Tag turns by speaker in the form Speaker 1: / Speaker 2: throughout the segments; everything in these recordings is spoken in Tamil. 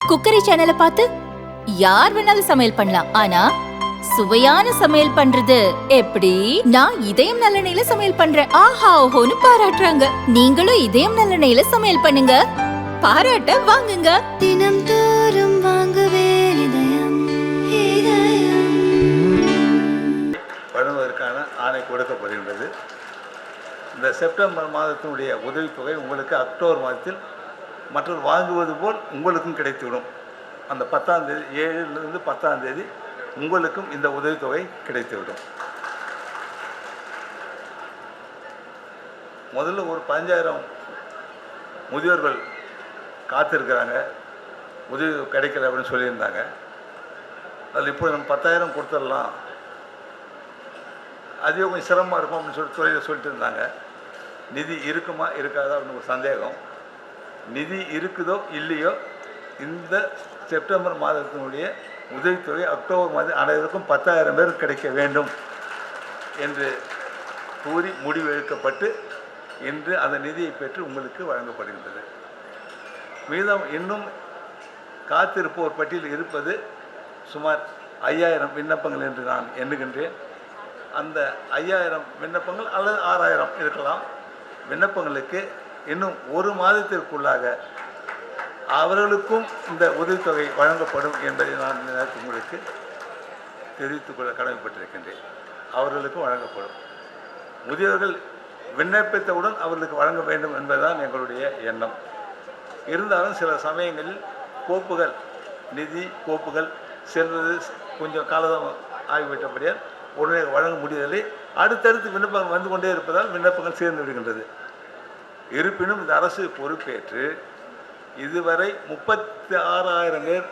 Speaker 1: குக்கரி சேனலை பார்த்து யார் வேணாலும் சமையல் பண்ணலாம். ஆனா சுவையான சமையல் பண்றது எப்படி? நான் இதயம் நல்லெண்ணெயில சமையல் பண்றேன். ஆஹா ஓஹோன்னு பாராட்டுறாங்க. நீங்களும் இதயம் நல்லெண்ணெயில சமையல் பண்ணுங்க, பாராட்ட வாங்குங்க.
Speaker 2: தினம் தோறும் வாங்குவே இதயம் இதயம்.
Speaker 3: வழங்குவதற்கான ஆணை கொடுக்கப்படுகின்றது. இந்த செப்டம்பர் மாதத்தினுடைய உதவித்தொகை உங்களுக்கு அக்டோபர் மாதத்தில் மற்றொரு வாங்குவது போல் உங்களுக்கும் கிடைத்துவிடும். அந்த 10ஆம் தேதி 7லிருந்து 10ஆம் தேதி உங்களுக்கும் இந்த உதவித்தொகை கிடைத்துவிடும். முதல்ல ஒரு 15,000 முதியோர்கள் காத்திருக்கிறாங்க, உதவி கிடைக்கல அப்படின்னு சொல்லியிருந்தாங்க. அதில் இப்போ நம்ம 10,000 கொடுத்துடலாம், அதுவே கொஞ்சம் சிரமமாக இருக்கும் அப்படின்னு துறையில் சொல்லிட்டு இருந்தாங்க. நிதி இருக்குமா இருக்காதா அப்படின்னு ஒரு சந்தேகம். நிதி இருக்குதோ இல்லையோ, இந்த செப்டம்பர் மாதத்தினுடைய உதவித்தொகை அக்டோபர் மாதம் அனைவருக்கும் 10,000 பேர் கிடைக்க வேண்டும் என்று கூறி முடிவு எடுக்கப்பட்டு இன்று அந்த நிதியை பெற்று உங்களுக்கு வழங்கப்படுகின்றது. மீதம் இன்னும் காத்திருப்போர் பட்டியலில் இருப்பது சுமார் 5,000 விண்ணப்பங்கள் என்று நான் எண்ணுகின்றேன். அந்த 5,000 விண்ணப்பங்கள் அல்லது 6,000 இருக்கலாம். விண்ணப்பங்களுக்கு இன்னும் ஒரு மாதத்திற்குள்ளாக அவர்களுக்கும் இந்த உதவித்தொகை வழங்கப்படும் என்பதை நான் உங்களுக்கு தெரிவித்துக் கொள்ள கடமைப்பட்டிருக்கின்றேன். அவர்களுக்கும் வழங்கப்படும். முதியவர்கள் விண்ணப்பித்தவுடன் அவர்களுக்கு வழங்க வேண்டும் என்பதுதான் எங்களுடைய எண்ணம். இருந்தாலும் சில சமயங்களில் கோப்புகள், நிதி கோப்புகள் செல்வது கொஞ்சம் காலம் ஆகிவிட்டபடியால் உடனே வழங்க முடியவில்லை. அடுத்தடுத்து விண்ணப்பங்கள் வந்து கொண்டே இருப்பதால் விண்ணப்பங்கள் சேர்ந்து விடுகின்றது. இருப்பினும் இந்த அரசு பொறுப்பேற்று இதுவரை 36,000 பேர்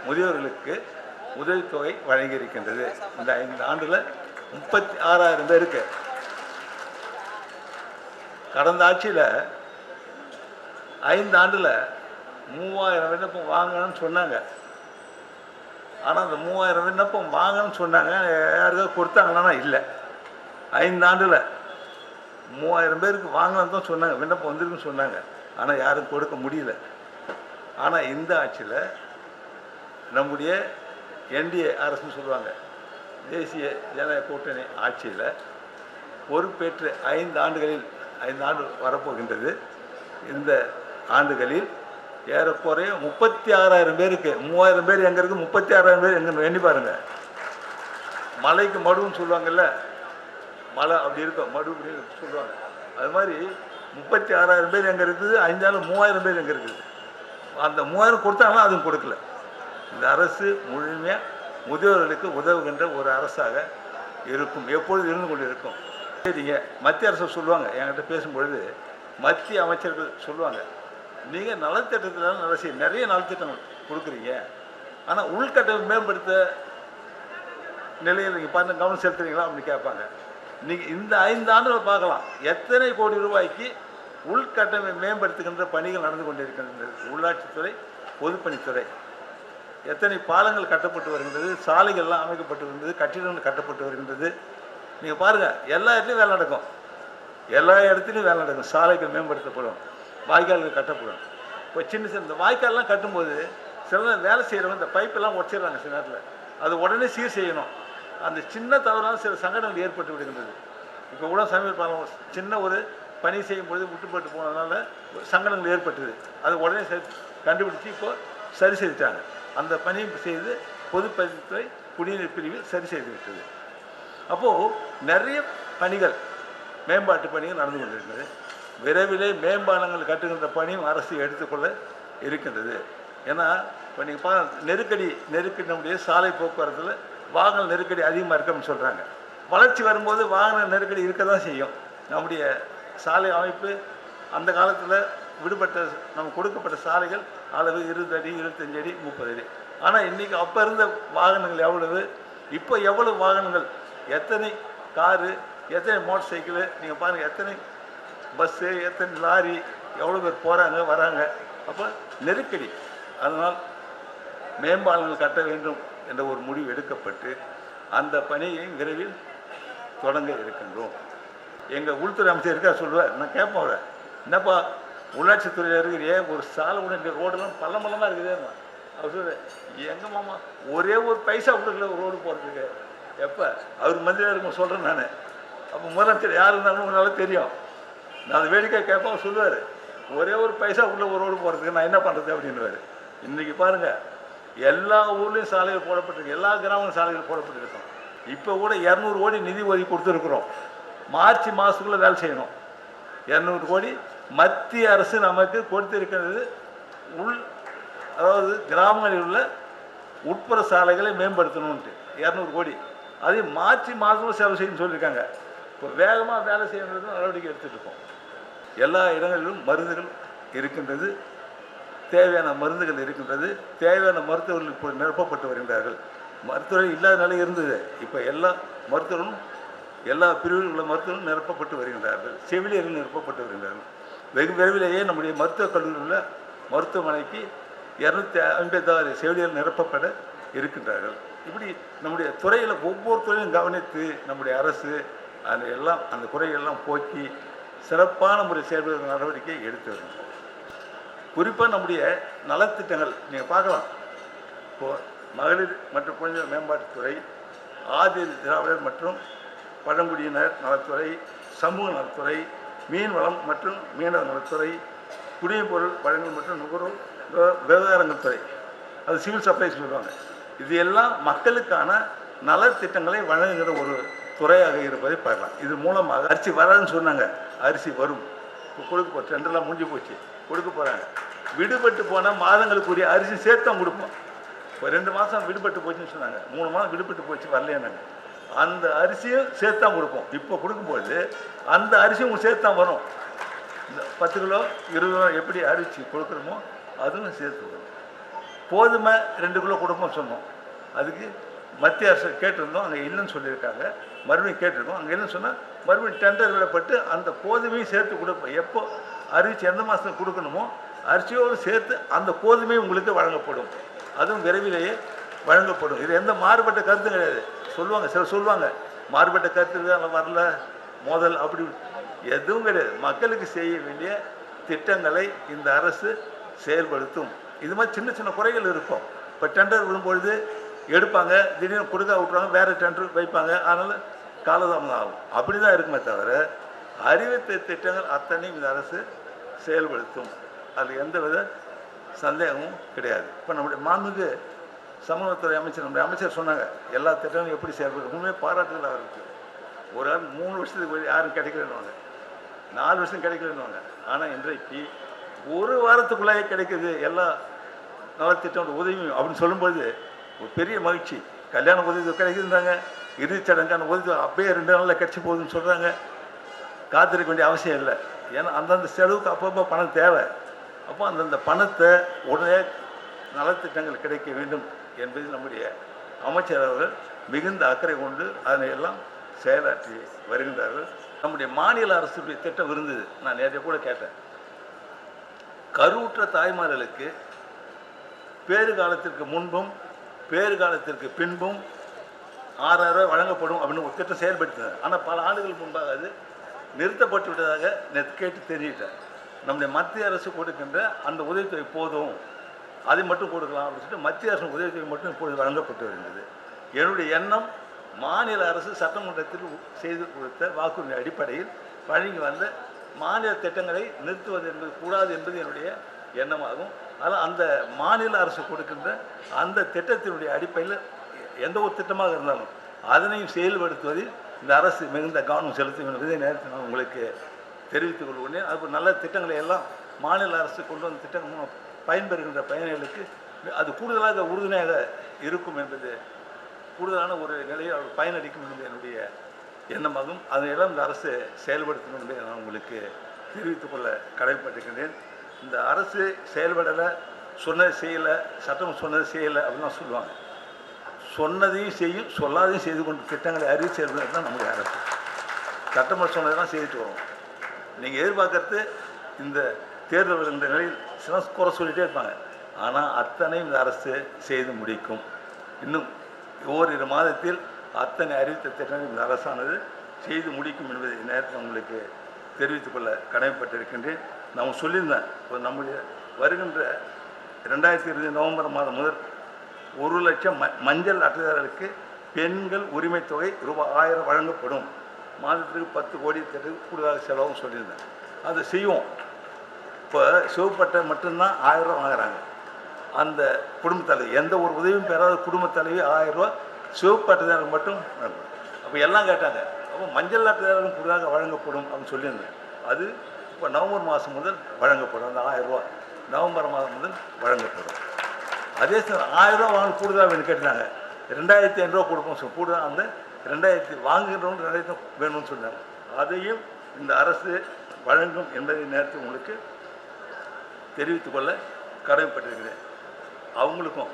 Speaker 3: முதியோர்களுக்கு உதவித்தொகை வழங்கியிருக்கின்றது. இந்த 5 ஆண்டில் 36,000 பேருக்கு. கடந்த ஆட்சியில் 5 ஆண்டில் 3,000 விண்ணப்பம் வாங்கணும்னு சொன்னாங்க. ஆனால் அந்த 3,000 விண்ணப்பம் வாங்கணும்னு சொன்னாங்க, யாருக்காவது கொடுத்தாங்கன்னா இல்லை. 5 ஆண்டில் 3,000 பேருக்கு வாங்கணும்னு தான் சொன்னாங்க, விண்ணப்பம் வந்துருக்குன்னு சொன்னாங்க. ஆனால் யாரும் கொடுக்க முடியல. ஆனால் இந்த ஆட்சியில் நம்முடைய என்டிஏ அரசுன்னு சொல்லுவாங்க, தேசிய ஜனநாயக கூட்டணி ஆட்சியில் பொறுப்பேற்று 5 ஆண்டுகளில் 5 ஆண்டு வரப்போகின்றது. இந்த ஆண்டுகளில் ஏறக்குறைய 36,000 பேருக்கு, 3,000 பேர் எங்கே இருக்குது, 36,000 பேர் எங்கே எண்ணி பாருங்கள். மலைக்கு மடுன்னு சொல்லுவாங்கல்ல, மலை அப்படி இருக்கும், மடு அப்படின்னு சொல்லுவாங்க. அது மாதிரி 36,000 பேர் எங்கே இருக்குது, 5 ஆண்டு 3,000 பேர் எங்கே இருக்குது. அந்த 3,000 கொடுத்தாங்கன்னா அதுவும் கொடுக்கல. இந்த அரசு முழுமையாக முதியோர்களுக்கு உதவுகின்ற ஒரு அரசாக இருக்கும், எப்பொழுது இருந்து கொண்டு இருக்கும். சரிங்க, மத்திய அரசு சொல்லுவாங்க, என்கிட்ட பேசும்பொழுது மத்திய அமைச்சர்கள் சொல்லுவாங்க, நீங்கள் நலத்திட்டத்தில் நல்ல செய்ய நிறைய நலத்திட்டங்கள் கொடுக்குறீங்க, ஆனால் உள்கட்டமைப்பு மேம்படுத்த நிலையில் நீங்கள் பார்த்து கவனம் செலுத்துறீங்களா அப்படின்னு கேட்பாங்க. நீங்கள் இந்த 5 ஆண்டுகள் பார்க்கலாம், எத்தனை கோடி ரூபாய்க்கு உள்கட்டமைப்பை மேம்படுத்துகின்ற பணிகள் நடந்து கொண்டிருக்கின்றது. உள்ளாட்சித்துறை, பொதுப்பணித்துறை, எத்தனை பாலங்கள் கட்டப்பட்டு வருகின்றது, சாலைகள்லாம் அமைக்கப்பட்டு வருகின்றது, கட்டிடங்கள் கட்டப்பட்டு வருகின்றது. நீங்கள் பாருங்கள், எல்லா இடத்துலையும் வேலை நடக்கும், எல்லா இடத்துலையும் வேலை நடக்கும். சாலைகள் மேம்படுத்தப்படும், வாய்க்கால்கள் கட்டப்படும். இப்போ சின்ன சின்ன இந்த வாய்க்கால்லாம் கட்டும்போது சில நேரம் வேலை செய்கிறவங்க இந்த பைப்பெல்லாம் உடச்சிடுறாங்க. சில நேரத்தில் அது உடனே சீர் செய்யணும். அந்த சின்ன தவறான சில சங்கடங்கள் ஏற்பட்டு விடுகின்றது. இப்போ கூட சமீப சின்ன ஒரு பணி செய்யும் பொழுது விட்டுப்பட்டு போனதுனால சங்கடங்கள் ஏற்பட்டது. அது உடனே கண்டுபிடிச்சி இப்போ சரி செய்துட்டாங்க. அந்த பணியை செய்து பொதுப்பணித்துறை குடிநீர் பிரிவில் சரி செய்து விட்டது. அப்போது நிறைய பணிகள், மேம்பாட்டு பணிகள் நடந்து கொண்டிருக்கிறது. விரைவிலே மேம்பாலங்கள் கட்டுகின்ற பணியும் அரசு எடுத்துக்கொள்ள இருக்கின்றது. ஏன்னா இப்போ நீங்கள் நெருக்கடி நம்முடைய சாலை போக்குவரத்தில் வாகன நெருக்கடி அதிகமாக இருக்குன்னு சொல்கிறாங்க. வளர்ச்சி வரும்போது வாகன நெருக்கடி இருக்க தான் செய்யும். நம்முடைய சாலை அமைப்பு அந்த காலத்தில் விடுபட்ட நம்ம கொடுக்கப்பட்ட சாலைகள் அளவு 20 அடி, 25 அடி, 30 அடி. ஆனால் இன்றைக்கி அப்போ இருந்த வாகனங்கள் எவ்வளவு, இப்போ எவ்வளவு வாகனங்கள், எத்தனை காரு, எத்தனை மோட்டர் சைக்கிள், நீங்கள் பாருங்கள், எத்தனை பஸ்ஸு, எத்தனை லாரி, எவ்வளோ பேர் போகிறாங்க வராங்க. அப்போ நெருக்கடி. அதனால் மேம்பாலங்கள் கட்ட வேண்டும் என்ற ஒரு முடிவு எடுக்கப்பட்டு அந்த பணியை விரைவில் தொடங்க இருக்கின்றோம். எங்கள் உள்துறை அமைச்சர் இருக்கா சொல்லுவார், நான் கேட்பேன் அவரை, என்னப்பா உள்ளாட்சித்துறையில் இருக்கிற ஒரு சாலை கூட இந்த ரோடெல்லாம் பள்ளமாக இருக்குதே, அவர் சொல்ற எங்கள் மாமா ஒரே ஒரு பைசா கொடுக்கல ஒரு ரோடு போகிறதுக்கு. எப்போ அவர் மந்திரியாக இருக்கும் சொல்கிறேன் நான். அப்போ முதலமைச்சர் யார் இருந்தாலும் உங்களால் தெரியும். நான் அதை வேடிக்கை கேட்பேன். அவர் சொல்லுவார் ஒரே ஒரு பைசா உள்ள ஒரு ரோடு போகிறதுக்கு நான் என்ன பண்ணுறது அப்படின்னுவார். இன்றைக்கி பாருங்கள் எல்லா ஊர்லேயும் சாலைகள் போடப்பட்டிருக்கு, எல்லா கிராமங்களும் சாலைகள் போடப்பட்டிருக்கோம். இப்போ கூட 200 கோடி நிதி ஒதுக்கி கொடுத்துருக்குறோம். மார்ச் மாதத்துக்குள்ளே வேலை செய்யணும். 200 கோடி மத்திய அரசு நமக்கு கொடுத்திருக்கிறது. அதாவது கிராமங்களில் உள்ள உட்புற சாலைகளை மேம்படுத்தணுன்ட்டு 200 கோடி அதே மார்ச் மாதமும் செலவு செய்யணும்னு சொல்லியிருக்காங்க. இப்போ வேகமாக வேலை செய்யணுன்றது நடவடிக்கை எடுத்துகிட்டு இருக்கோம். எல்லா இடங்களிலும் மருந்துகள் இருக்கின்றது, தேவையான மருந்துகள் இருக்கின்றது, தேவையான மருத்துவர்கள் இப்போ நிரப்பப்பட்டு வருகின்றார்கள். மருத்துவர்கள் இல்லாத நிலை இருந்தது. இப்போ எல்லா மருத்துவர்களும் எல்லா பிரிவில் உள்ள மருத்துவர்களும் நிரப்பப்பட்டு வருகின்றார்கள். செவிலியர்கள் நிரப்பப்பட்டு வருகின்றார்கள். வெகு விரைவிலேயே நம்முடைய மருத்துவக் கல்லூரியில் உள்ள மருத்துவமனைக்கு 256 செவிலியர்கள் நிரப்பப்பட இருக்கின்றார்கள். இப்படி நம்முடைய துறையில் ஒவ்வொரு துறையிலும் கவனித்து நம்முடைய அரசு அந்த குறைகளெல்லாம் போக்கி சிறப்பான முறை செயல்படுகிற நடவடிக்கை எடுத்து வருகின்றோம். குறிப்பாக நம்முடைய நலத்திட்டங்கள் நீங்கள் பார்க்கலாம். இப்போது மகளிர் மற்றும் குழந்தைகள் மேம்பாட்டுத்துறை, ஆதி திராவிடர் மற்றும் பழங்குடியினர் நலத்துறை, சமூக நலத்துறை, மீன் வளம் மற்றும் மீனவர் நலத்துறை, குடிமைப் பொருள் வழங்கல் மற்றும் நுகர்வோர் விவகாரங்கள் துறை, அது சிவில் சப்ளைஸ் சொல்லுவாங்க. இது எல்லாம் மக்களுக்கான நலத்திட்டங்களை வழங்குகிற ஒரு துறையாக இருப்பதை பார்க்கலாம். இது மூலமாக அரிசி வராதுன்னு சொன்னாங்க, அரிசி வரும். இப்போ கொடுக்க போச்சு, ரெண்டெல்லாம் முடிஞ்சு போச்சு, கொடுக்க போகிறாங்க. விடுபட்டு போனால் மாதங்களுக்குரிய அரிசி சேர்த்தான் கொடுப்போம். இப்போ 2 மாதம் விடுபட்டு போச்சுன்னு சொன்னாங்க, 3 மாதம் விடுபட்டு போச்சு வரலையானாங்க. அந்த அரிசியும் சேர்த்தான் கொடுப்போம். இப்போ கொடுக்கும்போது அந்த அரிசியும் உங்களுக்கு சேர்த்தான் வரும். இந்த 10 கிலோ 20 கிலோ எப்படி அரிசி கொடுக்குறோமோ அதுவும் சேர்த்து வரும். கோதுமை 2 கிலோ கொடுப்போம் சொன்னோம். அதுக்கு மத்திய அரசு கேட்டிருந்தோம், அங்கே இல்லைன்னு சொல்லியிருக்காங்க. மறுபடியும் கேட்டிருக்கோம், அங்கே இல்லைன்னு சொன்னால் மறுபடியும் டெண்டர் விடப்பட்டு அந்த கோதுமையும் சேர்த்து கொடுப்போம். எப்போ அரிசி எந்த மாதம் கொடுக்கணுமோ அரிசியோடு சேர்த்து அந்த கோதுமையும் உங்களுக்கு வழங்கப்படும். அதுவும் விரைவிலேயே வழங்கப்படும். இது எந்த மாறுபட்ட கருத்தும் கிடையாது. சொல்லுவாங்க, சிலர் சொல்லுவாங்க மாறுபட்ட கருத்து அதில் வரல மோதல், அப்படி எதுவும் கிடையாது. மக்களுக்கு செய்ய வேண்டிய திட்டங்களை இந்த அரசு செயல்படுத்தும். இது மாதிரி சின்ன சின்ன குறைகள் இருக்கும். இப்போ டெண்டர் விடும்பொழுது எடுப்பாங்க, திடீர்னு கொடுக்க விட்ருவாங்க, வேறு டெண்டர் வைப்பாங்க, அதனால் காலதாமதம் ஆகும். அப்படி தான் இருக்குமே தவிர அறிவித்த திட்டங்கள் அத்தனையும் இந்த அரசு செயல்படுத்தும். அதில் எந்தவித சந்தேகமும் கிடையாது. இப்போ நம்முடைய மாண்புமிகு சமூகத்துறை அமைச்சர், நம்முடைய அமைச்சர் சொன்னாங்க எல்லா திட்டங்களும் எப்படி செயல்படுது. உண்மையே பாராட்டுகள் அவருக்கு. ஒரு ஆள் 3 வருஷத்துக்கு யாரும் கிடைக்கலன்னுவாங்க, 4 வருஷம் கிடைக்கலன்னுவாங்க. ஆனால் இன்றைக்கு ஒரு வாரத்துக்குள்ளேயே கிடைக்குது எல்லா நலத்திட்டோட உதவியும் அப்படின்னு சொல்லும்போது ஒரு பெரிய மகிழ்ச்சி. கல்யாண உதவி கிடைக்குதுன்றாங்க, இறுதிச்சடங்கான உதவி அப்பயே 2 நாளில் கிடச்சி போகுதுன்னு சொல்கிறாங்க. காத்திருக்க வேண்டிய அவசியம் இல்லை. ஏன்னா அந்தந்த செலவுக்கு அப்பப்போ பணம் தேவை. அப்போ அந்தந்த பணத்தை உடனே நலத்திட்டங்கள் கிடைக்க வேண்டும் என்பதில் நம்முடைய அமைச்சர் அவர்கள் மிகுந்த அக்கறை கொண்டு அதனை எல்லாம் செயலாற்றி வருகின்றார்கள். நம்முடைய மாநில அரசுடைய திட்டம் இருந்தது, நான் நேற்று கூட கேட்டேன். கருவுற்ற தாய்மார்களுக்கு பேறு காலத்திற்கு முன்பும் பேறு காலத்திற்கு பின்பும் 6000 ரூபாய் வழங்கப்படும் அப்படின்னு ஒரு திட்டம் செயல்படுத்தினார். ஆனால் பல ஆண்டுகள் முன்பாக அது நிறுத்தப்பட்டு விட்டதாக நேற்று கேட்டு தெரிவித்தேன். நம்முடைய மத்திய அரசு கொடுக்கின்ற அந்த உதவித்தொகை போதும், அதை மட்டும் கொடுக்கலாம் அப்படின்னு சொல்லிட்டு மத்திய அரசு உதவித்தொகை மட்டும் இப்பொழுது வழங்கப்பட்டு வருகிறது. என்னுடைய எண்ணம் மாநில அரசு சட்டமன்றத்தில் செய்து கொடுத்த வாக்குறுதி அடிப்படையில் வழங்கி வந்த மாநில திட்டங்களை நிறுத்துவது என்பது கூடாது என்பது என்னுடைய எண்ணமாகும். அதனால் அந்த மாநில அரசு கொடுக்கின்ற அந்த திட்டத்தினுடைய அடிப்படையில் எந்த ஒரு திட்டமாக இருந்தாலும் அதனையும் செயல்படுத்துவதில் இந்த அரசு மிகுந்த கவனம் செலுத்தும் என்பதை நேரத்தில் நான் உங்களுக்கு தெரிவித்துக் கொள்கிறேன். அது நல்ல திட்டங்களை எல்லாம் மாநில அரசு கொண்டு வந்த திட்டங்கள் மூலம் பயன்பெறுகின்ற பயணிகளுக்கு அது கூடுதலாக உறுதுணையாக இருக்கும் என்பது, கூடுதலான ஒரு நிலையை அவர் பயனளிக்கும் என்பது என்னுடைய எண்ணமாகும். அதையெல்லாம் இந்த அரசு செயல்படுத்தும் என்பதை நான் உங்களுக்கு தெரிவித்துக் கொள்ள கடமைப்பட்டிருக்கின்றேன். இந்த அரசு செயல்படலை, சொன்னதை செய்யலை, சட்டம் சொன்னதை செய்யலை அப்படின்னு தான் சொல்லுவாங்க. சொன்னதையும் செய்யும், சொல்லாதையும் செய்து கொண்டு திட்டங்களை அறிவித்து செயல்படுறது தான் நம்முடைய அரசு. சட்டமன்ற சொன்னதெல்லாம் செய்துட்டு வரும். நீங்கள் எதிர்பார்க்கறது இந்த தேர்தல் வருகின்ற நிலையில் சில குறை சொல்லிகிட்டே இருப்பாங்க. ஆனால் அத்தனையும் இந்த அரசு செய்து முடிக்கும். இன்னும் ஓரிரு மாதத்தில் அத்தனை அறிவித்த திட்டங்கள் இந்த அரசானது செய்து முடிக்கும் என்பதை நேரத்தில் உங்களுக்கு தெரிவித்துக் கொள்ள கடமைப்பட்டிருக்கின்றேன். நான் சொல்லியிருந்தேன், இப்போ நம்முடைய வருகின்ற 2020 நவம்பர் மாதம் முதல் 1 லட்சம் மஞ்சள் அட்டைதாரர்களுக்கு பெண்கள் உரிமை தொகை ரூபாய் 1000 வழங்கப்படும். மாதத்துக்கு 10 கோடி கூடுதலாக செலவும் சொல்லியிருந்தேன். அதை செய்வோம். இப்போ சிவப்பட்டை மட்டும்தான் 1000 ரூபா வாங்குறாங்க. அந்த குடும்பத் தலைவி எந்த ஒரு உதவியும் பெறாத குடும்பத் தலைவி 1000 ரூபா சிவப்பு அட்டைதாரர்கள் மட்டும் வழங்கப்படும். அப்போ எல்லாம் கேட்டாங்க, அப்போ மஞ்சள் அட்டைதாரர்களும் கூடுதலாக வழங்கப்படும் அப்படின்னு சொல்லியிருந்தேன். அது இப்போ நவம்பர் மாதம் முதல் வழங்கப்படும். அந்த 1000 ரூபா நவம்பர் மாதம் முதல் வழங்கப்படும். அதே சார் 1000 ரூபா வாங்க கூடுதலாக வேணும் கேட்டாங்க. 2500 ரூபா கொடுப்போம் கூடுதல். அந்த 2000 வாங்குகிறவங்க 2000 வேணும்னு சொன்னாங்க. அதையும் இந்த அரசு வழங்கும் என்பதை நேரத்தில் உங்களுக்கு தெரிவித்துக் கொள்ள கடமைப்பட்டிருக்கிறேன். அவங்களுக்கும்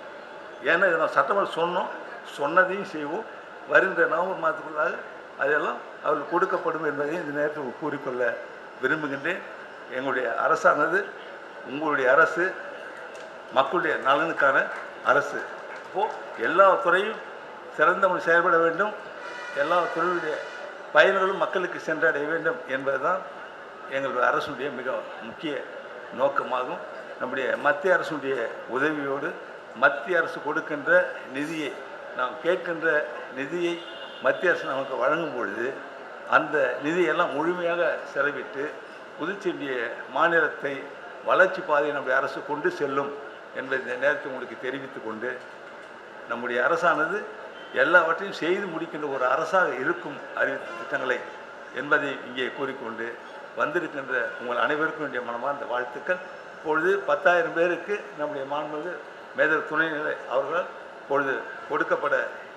Speaker 3: ஏன்னா இதை நான் சட்டமன்றம் சொன்னதையும் செய்வோம். வருகின்ற நவம்பர் மாதத்துக்குள்ளாக அதெல்லாம் அவர்களுக்கு கொடுக்கப்படும் என்பதையும் இந்த நேரத்தில் கூறிக்கொள்ள விரும்புகின்றேன். எங்களுடைய அரசானது உங்களுடைய அரசு, மக்களுடைய நலனுக்கான அரசு. இப்போது எல்லா துறையும் சிறந்த முறை செயல்பட வேண்டும். எல்லா துறையுடைய பயன்களும் மக்களுக்கு சென்றடைய வேண்டும் என்பதுதான் எங்களுடைய அரசுடைய மிக முக்கிய நோக்கமாகும். நம்முடைய மத்திய அரசுடைய உதவியோடு மத்திய அரசு கொடுக்கின்ற நிதியை, நாம் கேட்கின்ற நிதியை மத்திய அரசு நமக்கு வழங்கும் பொழுது அந்த நிதியெல்லாம் முழுமையாக செலவிட்டு புதுச்சேரிய மாநிலத்தை வளர்ச்சி பாதையை நம்முடைய அரசு கொண்டு செல்லும் என்பதை இந்த நேரத்தை உங்களுக்கு தெரிவித்து கொண்டு, நம்முடைய அரசானது எல்லாவற்றையும் செய்து முடிக்கின்ற ஒரு அரசாக இருக்கும் அறிவித்த திட்டங்களை என்பதை இங்கே கூறிக்கொண்டு, வந்திருக்கின்ற உங்கள் அனைவருக்கும் வேண்டிய மனமார்ந்த வாழ்த்துக்கள். இப்பொழுது 10,000 பேருக்கு நம்முடைய மாண்புமிகு மேதர் துணைநிலை அவர்களால் இப்பொழுது கொடுக்கப்பட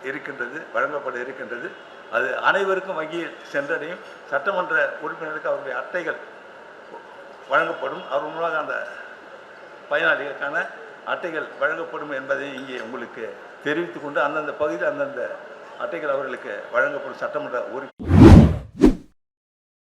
Speaker 3: இருக்கின்றது, வழங்கப்பட இருக்கின்றது. அது அனைவருக்கும் வங்கியில் சென்றடையும். சட்டமன்ற உறுப்பினருக்கு அவருடைய அட்டைகள் வழங்கப்படும். அவர் மூலமாக அந்த பயனாளிகளுக்கான அட்டைகள் வழங்கப்படும் என்பதை இங்கே உங்களுக்கு தெரிவித்துக் கொண்டு, அந்தந்த பகுதியில் அந்தந்த அட்டைகள் அவர்களுக்கு வழங்கப்படும். சட்டமன்ற உறுப்பினர்